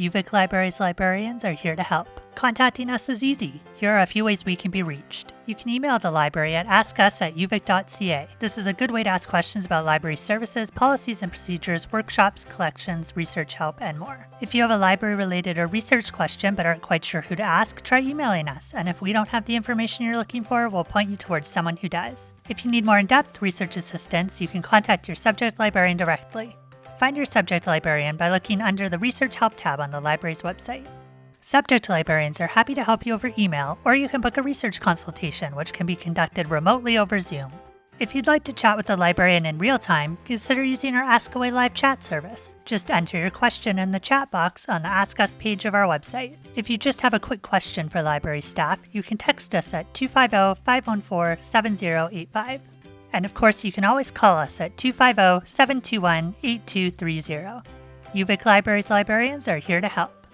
UVic Libraries Librarians are here to help. Contacting us is easy. Here are a few ways we can be reached. You can email the library at askus@uvic.ca. This is a good way to ask questions about library services, policies and procedures, workshops, collections, research help, and more. If you have a library-related or research question but aren't quite sure who to ask, try emailing us, and if we don't have the information you're looking for, we'll point you towards someone who does. If you need more in-depth research assistance, you can contact your subject librarian directly. Find your subject librarian by looking under the Research Help tab on the library's website. Subject librarians are happy to help you over email, or you can book a research consultation, which can be conducted remotely over Zoom. If you'd like to chat with the librarian in real time, consider using our Ask Away live chat service. Just enter your question in the chat box on the Ask Us page of our website. If you just have a quick question for library staff, you can text us at 250-514-7085. And of course, you can always call us at 250-721-8230. UVic Libraries Librarians are here to help.